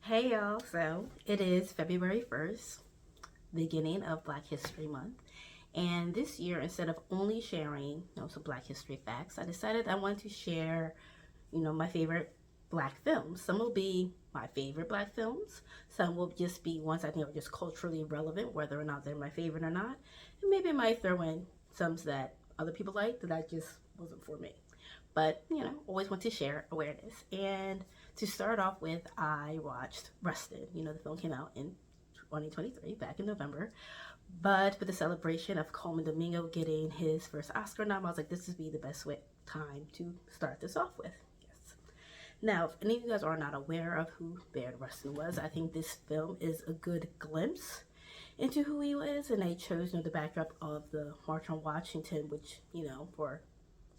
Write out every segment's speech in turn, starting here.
Hey y'all, so it is February 1st, beginning of Black History Month. And this year, instead of only sharing, some Black history facts, I decided I wanted to share, my favorite Black films. Some will be my favorite Black films. Some will just be ones I think are just culturally relevant, whether or not they're my favorite or not. And maybe I might throw in some that other people like that I just wasn't for me. But, always want to share awareness. And to start off with, I watched Rustin. The film came out in 2023, back in November. But with the celebration of Coleman Domingo getting his first Oscar nom, I was like, this would be the best time to start this off with. Yes. Now, if any of you guys are not aware of who Bayard Rustin was, I think this film is a good glimpse into who he was. And they chose, the backdrop of the March on Washington, which, for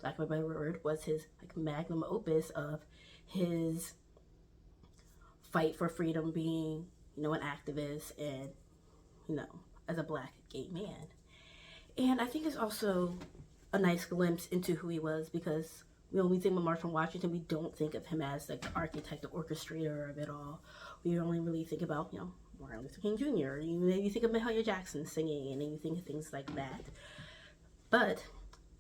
lack of a better word, was his magnum opus of his fight for freedom, being, an activist and, as a Black gay man. And I think it's also a nice glimpse into who he was, because when we think of March on Washington, we don't think of him as like the architect, the orchestrator of it all. We only really think about, Martin Luther King Jr. You maybe think of Mahalia Jackson singing, and then you think of things like that. But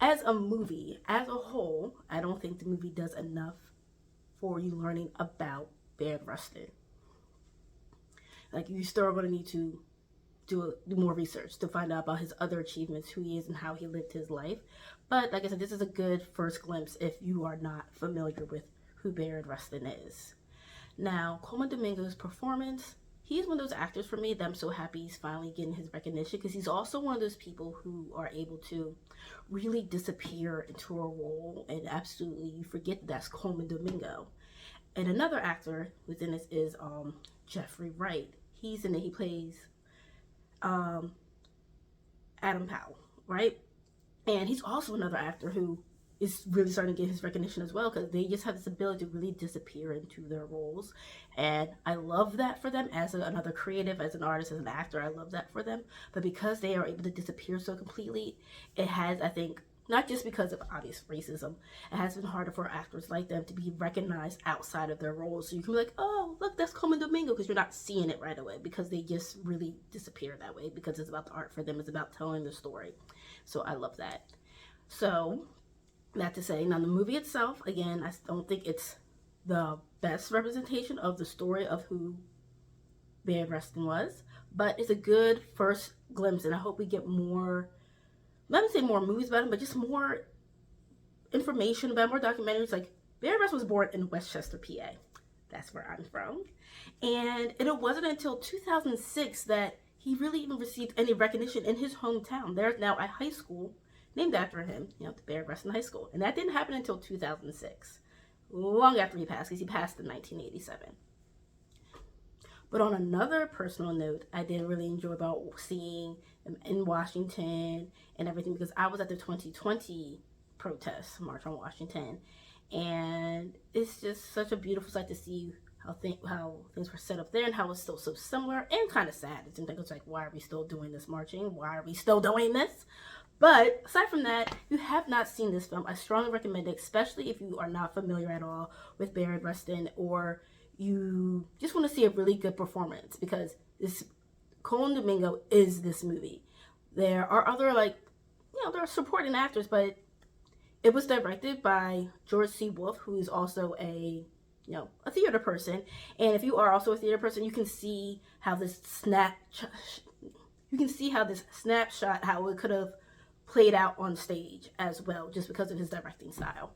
as a movie, as a whole, I don't think the movie does enough for you learning about Bayard Rustin. You still are going to need to do more research to find out about his other achievements, who he is, and how he lived his life. But like I said, this is a good first glimpse if you are not familiar with who Bayard Rustin is. Now, Coleman Domingo's performance, he's one of those actors for me that I'm so happy he's finally getting his recognition, because he's also one of those people who are able to really disappear into a role and absolutely you forget that's Coleman Domingo. And another actor who's in this is Jeffrey Wright. He's in it. He plays Adam Powell, right? And he's also another actor who is really starting to get his recognition as well, because they just have this ability to really disappear into their roles. And I love that for them as another creative, as an artist, as an actor. I love that for them. But because they are able to disappear so completely, it has, I think, not just because of obvious racism, it has been harder for actors like them to be recognized outside of their roles. So you can be like, oh, look, that's Coleman Domingo, because you're not seeing it right away, because they just really disappear that way, because it's about the art for them. It's about telling the story. So I love that. So that to say, now the movie itself, again, I don't think it's the best representation of the story of who Bayard Rustin was, but it's a good first glimpse, and I hope we get more, not to say more movies about him, but just more information about, more documentaries. Like, Bayard Rustin was born in Westchester, PA. That's where I'm from. And it wasn't until 2006 that he really even received any recognition in his hometown. There's now a high school named after him, the Bayard Rustin High School. And that didn't happen until 2006, long after he passed, because he passed in 1987. But on another personal note, I did really enjoy about seeing him in Washington and everything, because I was at the 2020 protest, March on Washington. And it's just such a beautiful sight to see how things were set up there, and how it's still so similar and kind of sad. It seems like it's like, why are we still doing this marching? Why are we still doing this? But aside from that, if you have not seen this film, I strongly recommend it, especially if you are not familiar at all with Bayard Rustin, or you just want to see a really good performance, because this Coleman Domingo is this movie. There are other, there are supporting actors, but it was directed by George C. Wolfe, who is also a theater person. And if you are also a theater person, you can see how this snapshot, how it could have played out on stage as well, just because of his directing style.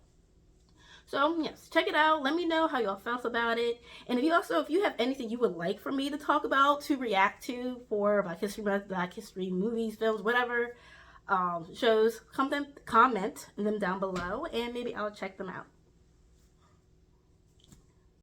So yes, check it out. Let me know how y'all felt about it. And if you have anything you would like for me to talk about, to react to for Black History Month, Black History movies, films, whatever, shows, comment them down below, and maybe I'll check them out.